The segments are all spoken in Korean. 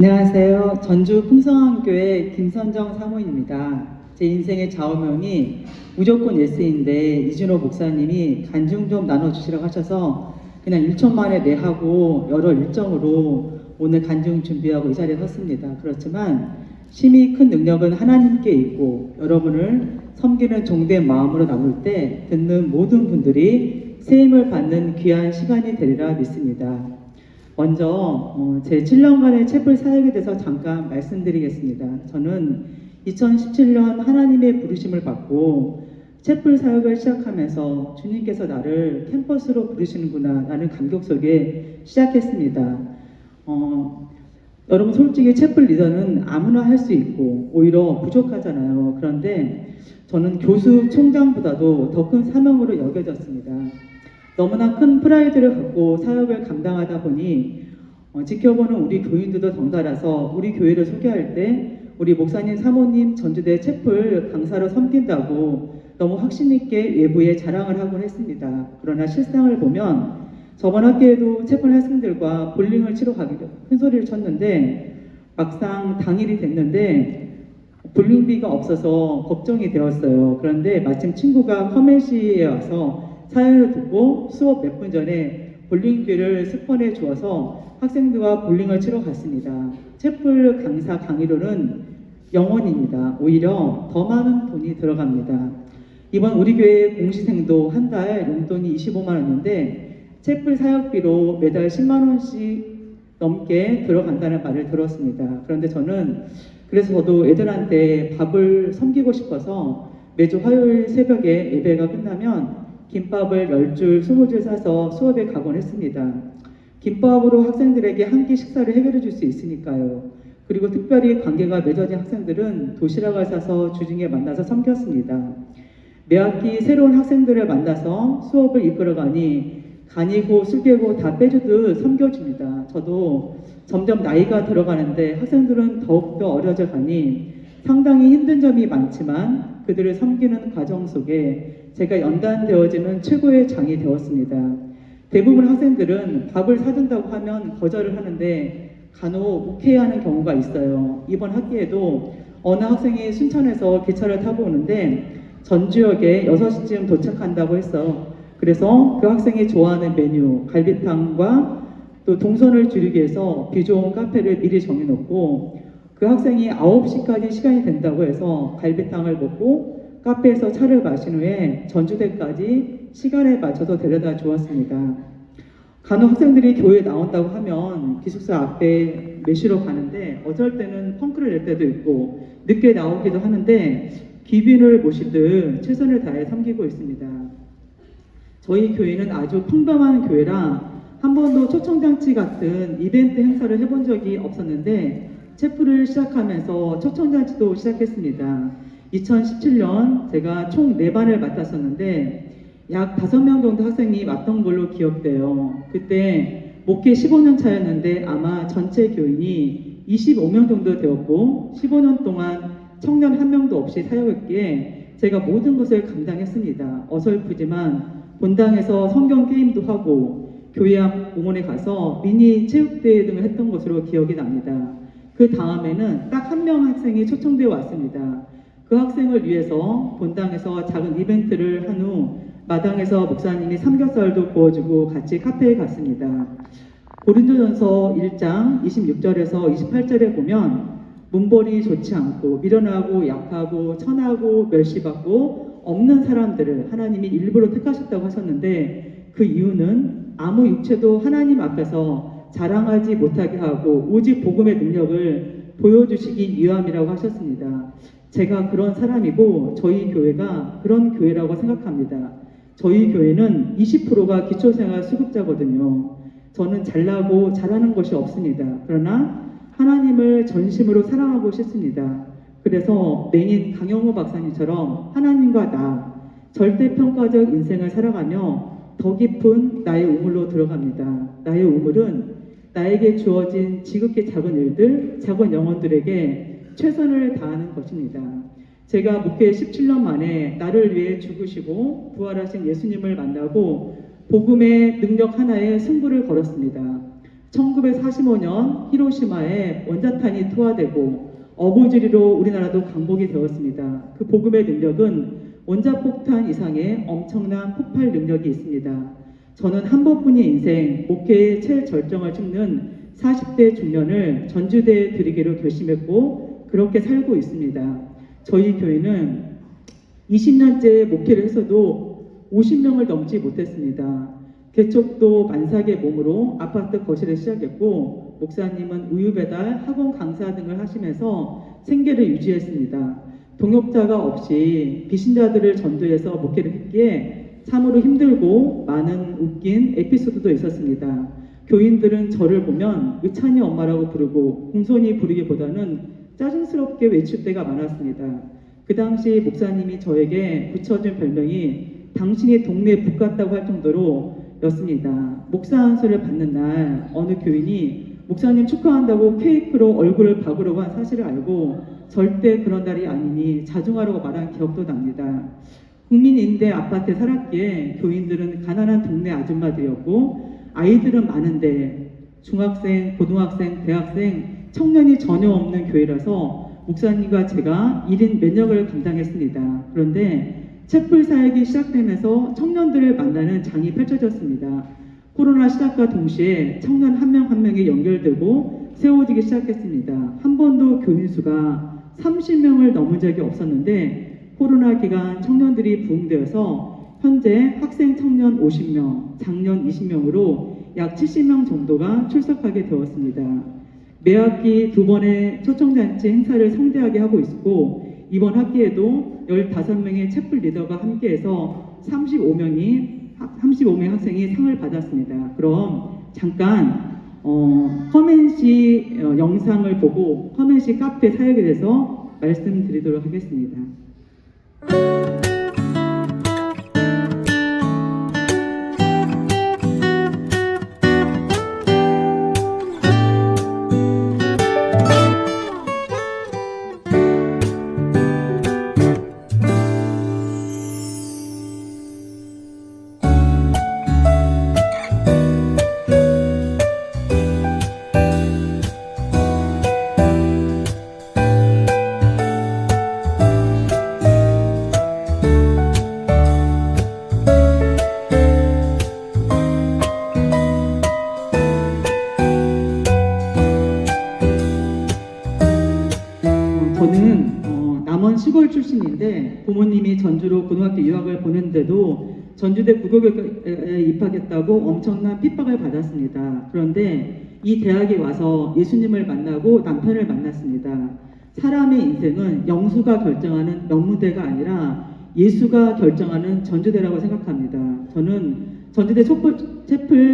안녕하세요. 전주 풍성한교회 김선정 사모입니다. 제 인생의 좌우명이 무조건 예스인데 이준호 목사님이 간증 좀 나눠주시라고 하셔서 그냥 1초 만에 네 하고 여러 일정으로 오늘 간증 준비하고 이 자리에 섰습니다. 그렇지만 심히 큰 능력은 하나님께 있고 여러분을 섬기는 종된 마음으로 나올 때 듣는 모든 분들이 세임을 받는 귀한 시간이 되리라 믿습니다. 먼저 제 7년간의 채플 사역에 대해서 잠깐 말씀드리겠습니다. 저는 2017년 하나님의 부르심을 받고 채플 사역을 시작하면서 주님께서 나를 캠퍼스로 부르시는구나 라는 감격 속에 시작했습니다. 여러분 솔직히 채플 리더는 아무나 할 수 있고 오히려 부족하잖아요. 그런데 저는 교수 총장보다도 더 큰 사명으로 여겨졌습니다. 너무나 큰 프라이드를 갖고 사역을 감당하다 보니 지켜보는 우리 교인들도 덩달아서 우리 교회를 소개할 때 우리 목사님, 사모님, 전주대 채플 강사로 섬긴다고 너무 확신 있게 외부에 자랑을 하곤 했습니다. 그러나 실상을 보면 저번 학기에도 채플 학생들과 볼링을 치러 가기로 큰 소리를 쳤는데 막상 당일이 됐는데 볼링비가 없어서 걱정이 되었어요. 그런데 마침 친구가 커맨시에 와서 사연을 듣고 수업 몇 분 전에 볼링비를 스폰해 주어서 학생들과 볼링을 치러 갔습니다. 채플 강사 강의료는 0원입니다. 오히려 더 많은 돈이 들어갑니다. 이번 우리 교회 공시생도 한 달 용돈이 25만 원인데 채플 사역비로 매달 10만 원씩 넘게 들어간다는 말을 들었습니다. 그런데 그래서 저도 애들한테 밥을 섬기고 싶어서 매주 화요일 새벽에 예배가 끝나면 김밥을 10줄, 20줄 사서 수업에 가곤 했습니다. 김밥으로 학생들에게 한 끼 식사를 해결해 줄 수 있으니까요. 그리고 특별히 관계가 맺어진 학생들은 도시락을 사서 주중에 만나서 섬겼습니다. 매 학기 새로운 학생들을 만나서 수업을 이끌어가니 간이고 술깨고 다 빼주듯 섬겨줍니다. 저도 점점 나이가 들어가는데 학생들은 더욱더 어려져 가니 상당히 힘든 점이 많지만 그들을 섬기는 과정 속에 제가 연단되어지는 최고의 장이 되었습니다. 대부분 학생들은 밥을 사준다고 하면 거절을 하는데 간혹 오케이하는 경우가 있어요. 이번 학기에도 어느 학생이 순천에서 기차를 타고 오는데 전주역에 6시쯤 도착한다고 했어. 그래서 그 학생이 좋아하는 메뉴 갈비탕과 또 동선을 줄이기 위해서 비 좋은 카페를 미리 정해놓고 그 학생이 9시까지 시간이 된다고 해서 갈비탕을 먹고 카페에서 차를 마신 후에 전주대까지 시간에 맞춰서 데려다 주었습니다. 간혹 학생들이 교회에 나온다고 하면 기숙사 앞에 매시러 가는데 어쩔 때는 펑크를 낼 때도 있고 늦게 나오기도 하는데 귀빈을 모시듯 최선을 다해 섬기고 있습니다. 저희 교회는 아주 평범한 교회라 한 번도 초청장치 같은 이벤트 행사를 해본 적이 없었는데 채플을 시작하면서 초청잔치도 시작했습니다. 2017년 제가 총 4반을 맡았었는데 약 5명 정도 학생이 왔던 걸로 기억돼요. 그때 목회 15년 차였는데 아마 전체 교인이 25명 정도 되었고 15년 동안 청년 한 명도 없이 사역했기에 제가 모든 것을 감당했습니다. 어설프지만 본당에서 성경 게임도 하고 교회 앞 공원에 가서 미니 체육대회 등을 했던 것으로 기억이 납니다. 그 다음에는 딱 한 명 학생이 초청되어 왔습니다. 그 학생을 위해서 본당에서 작은 이벤트를 한 후 마당에서 목사님이 삼겹살도 구워주고 같이 카페에 갔습니다. 고린도전서 1장 26절에서 28절에 보면 문벌이 좋지 않고 미련하고 약하고 천하고 멸시받고 없는 사람들을 하나님이 일부러 택하셨다고 하셨는데 그 이유는 아무 육체도 하나님 앞에서 자랑하지 못하게 하고 오직 복음의 능력을 보여주시기 위함이라고 하셨습니다. 제가 그런 사람이고 저희 교회가 그런 교회라고 생각합니다. 저희 교회는 20%가 기초생활 수급자거든요. 저는 잘나고 잘하는 것이 없습니다. 그러나 하나님을 전심으로 사랑하고 싶습니다. 그래서 맹인 강영호 박사님처럼 하나님과 나 절대평가적 인생을 살아가며 더 깊은 나의 우물로 들어갑니다. 나의 우물은 나에게 주어진 지극히 작은 일들, 작은 영혼들에게 최선을 다하는 것입니다. 제가 목회 17년 만에 나를 위해 죽으시고 부활하신 예수님을 만나고 복음의 능력 하나에 승부를 걸었습니다. 1945년 히로시마에 원자탄이 투하되고 어부지리로 우리나라도 강복이 되었습니다. 그 복음의 능력은 원자폭탄 이상의 엄청난 폭발 능력이 있습니다. 저는 한 번뿐인 인생 목회의 최절정을 찍는 40대 중년을 전주대에 드리기로 결심했고 그렇게 살고 있습니다. 저희 교회는 20년째 목회를 했어도 50명을 넘지 못했습니다. 개척도 만삭의 몸으로 아파트 거실을 시작했고 목사님은 우유배달, 학원 강사 등을 하시면서 생계를 유지했습니다. 동역자가 없이 비신자들을 전도해서 목회를 했기에 참으로 힘들고 많은 웃긴 에피소드도 있었습니다. 교인들은 저를 보면 의찬이 엄마라고 부르고 공손히 부르기보다는 짜증스럽게 외칠 때가 많았습니다. 그 당시 목사님이 저에게 붙여준 별명이 당신이 동네 북 같다고 할 정도로 였습니다. 목사 안수를 받는 날 어느 교인이 목사님 축하한다고 케이크로 얼굴을 박으려고 한 사실을 알고 절대 그런 날이 아니니 자중하라고 말한 기억도 납니다. 국민임대 아파트에 살았기에 교인들은 가난한 동네 아줌마들이었고 아이들은 많은데 중학생, 고등학생, 대학생, 청년이 전혀 없는 교회라서 목사님과 제가 1인 면역을 감당했습니다. 그런데 촛불 사역이 시작되면서 청년들을 만나는 장이 펼쳐졌습니다. 코로나 시작과 동시에 청년 한 명 한 명이 연결되고 세워지기 시작했습니다. 한 번도 교인 수가 30명을 넘은 적이 없었는데 코로나 기간 청년들이 부흥되어서 현재 학생 청년 50명, 장년 20명으로 약 70명 정도가 출석하게 되었습니다. 매 학기 2번의 초청잔치 행사를 성대하게 하고 있고 이번 학기에도 15명의 촛불 리더가 함께해서 35명 학생이 상을 받았습니다. 그럼 잠깐 커맨시 영상을 보고 커맨시 카페 사역에 대해서 말씀드리도록 하겠습니다. 저는 남원 시골 출신인데 부모님이 전주로 고등학교 유학을 보냈는데도 전주대 국어교육과에 입학했다고 엄청난 핍박을 받았습니다. 그런데 이 대학에 와서 예수님을 만나고 남편을 만났습니다. 사람의 인생은 영수가 결정하는 명무대가 아니라 예수가 결정하는 전주대라고 생각합니다. 저는 전주대 촛불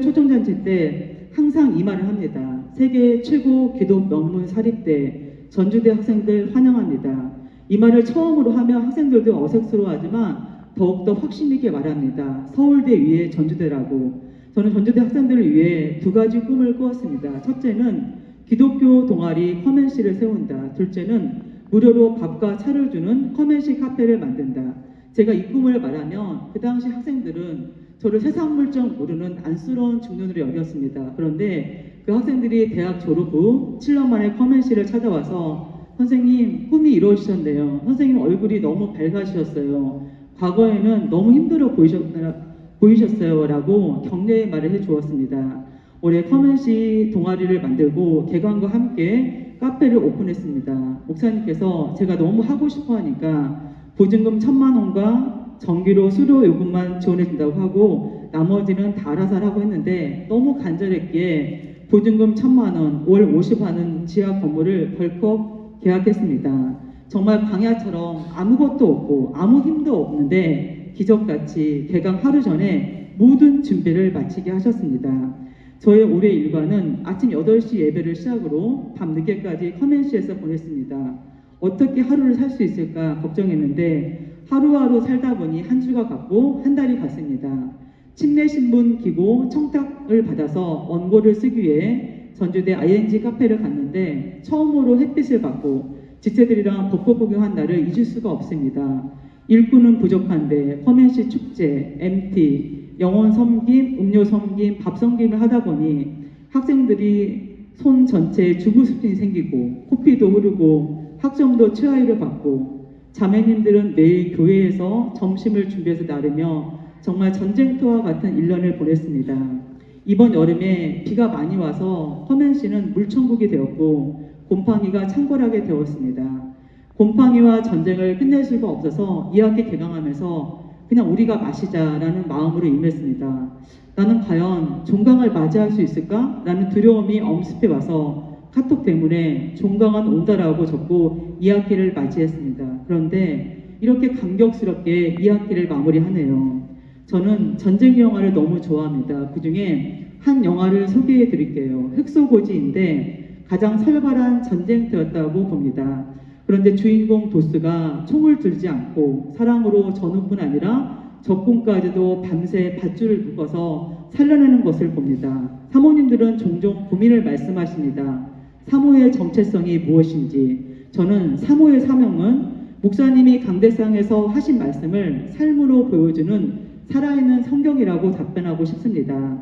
초청잔치 때 항상 이 말을 합니다. 세계 최고 기독 명문 사립대 전주대 학생들 환영합니다. 이 말을 처음으로 하면 학생들도 어색스러워하지만 더욱더 확신 있게 말합니다. 서울대 위에 전주대라고. 저는 전주대 학생들을 위해 2가지 꿈을 꾸었습니다. 첫째는 기독교 동아리 커맨시를 세운다. 둘째는 무료로 밥과 차를 주는 커맨시 카페를 만든다. 제가 이 꿈을 말하면 그 당시 학생들은 저를 세상 물정 모르는 안쓰러운 중년으로 여겼습니다. 그런데 그 학생들이 대학 졸업 후 7년 만에 커맨시를 찾아와서 선생님 꿈이 이루어지셨네요. 선생님 얼굴이 너무 밝아지셨어요. 과거에는 너무 힘들어 보이셨어요 라고 격려의 말을 해주었습니다. 올해 커맨시 동아리를 만들고 개관과 함께 카페를 오픈했습니다. 목사님께서 제가 너무 하고 싶어 하니까 보증금 1,000만 원과 전기료 수료 요금만 지원해준다고 하고 나머지는 다 알아서 하라고 했는데 너무 간절했기에 보증금 1,000만 원, 월 50하는 지하 건물을 벌컥 계약했습니다. 정말 광야처럼 아무것도 없고 아무 힘도 없는데 기적같이 개강 하루 전에 모든 준비를 마치게 하셨습니다. 저의 올해 일과는 아침 8시 예배를 시작으로 밤 늦게까지 커맨시에서 보냈습니다. 어떻게 하루를 살 수 있을까 걱정했는데 하루하루 살다 보니 한 주가 갔고 한 달이 갔습니다. 침례 신분 기고 청탁을 받아서 원고를 쓰기 위해 전주대 ING 카페를 갔는데 처음으로 햇빛을 받고 지체들이랑 벚꽃 구경한 날을 잊을 수가 없습니다. 일꾼은 부족한데 커맨시 축제, MT, 영혼 섬김, 음료 섬김, 밥 섬김을 하다 보니 학생들이 손 전체에 주부습진이 생기고 코피도 흐르고 학점도 최하위를 받고 자매님들은 매일 교회에서 점심을 준비해서 나르며 정말 전쟁터와 같은 1년을 보냈습니다. 이번 여름에 비가 많이 와서 험현시는 물천국이 되었고 곰팡이가 창궐하게 되었습니다. 곰팡이와 전쟁을 끝낼 수가 없어서 2학기 개강하면서 그냥 우리가 마시자라는 마음으로 임했습니다. 나는 과연 종강을 맞이할 수 있을까? 라는 두려움이 엄습해 와서 카톡 때문에 종강은 온다라고 적고 2학기를 맞이했습니다. 그런데 이렇게 감격스럽게 2학기를 마무리하네요. 저는 전쟁 영화를 너무 좋아합니다. 그 중에 한 영화를 소개해 드릴게요. 흑소고지인데 가장 살벌한 전쟁터였다고 봅니다. 그런데 주인공 도스가 총을 들지 않고 사랑으로 전우뿐 아니라 적군까지도 밤새 밧줄을 묶어서 살려내는 것을 봅니다. 사모님들은 종종 고민을 말씀하십니다. 사모의 정체성이 무엇인지. 저는 사모의 사명은 목사님이 강대상에서 하신 말씀을 삶으로 보여주는 살아있는 성경이라고 답변하고 싶습니다.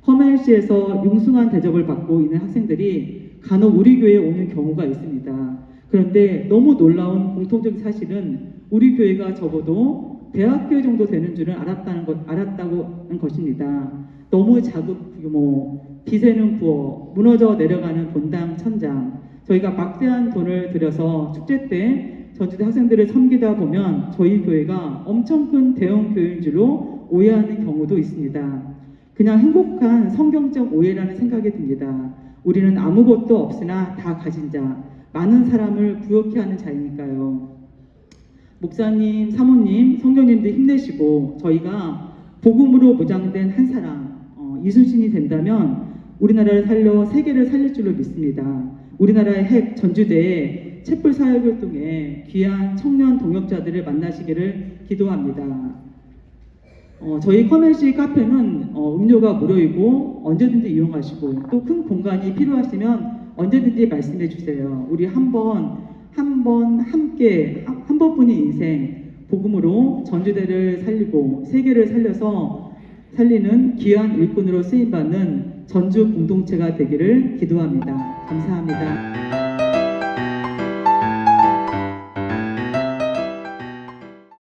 험헬시에서 융숭한 대접을 받고 있는 학생들이 간혹 우리 교회에 오는 경우가 있습니다. 그런데 너무 놀라운 공통적 사실은 우리 교회가 적어도 대학교 정도 되는 줄은 알았다는 것입니다. 너무 자급규모, 비세는 부어, 무너져 내려가는 본당 천장. 저희가 막대한 돈을 들여서 축제 때 전주대 학생들을 섬기다 보면 저희 교회가 엄청 큰 대형 교회인 줄로 오해하는 경우도 있습니다. 그냥 행복한 성경적 오해라는 생각이 듭니다. 우리는 아무것도 없으나 다 가진 자, 많은 사람을 부욕해 하는 자이니까요. 목사님, 사모님, 성도님들 힘내시고 저희가 복음으로 무장된 한 사람, 이순신이 된다면 우리나라를 살려 세계를 살릴 줄로 믿습니다. 우리나라의 핵 전주대에 촛불 사역을 통해 귀한 청년 동역자들을 만나시기를 기도합니다. 저희 커뮤니티 카페는 음료가 무료이고 언제든지 이용하시고 또 큰 공간이 필요하시면 언제든지 말씀해 주세요. 우리 한 번뿐인 인생 복음으로 전주대를 살리고 세계를 살려서 살리는 귀한 일꾼으로 쓰임받는 전주 공동체가 되기를 기도합니다. 감사합니다.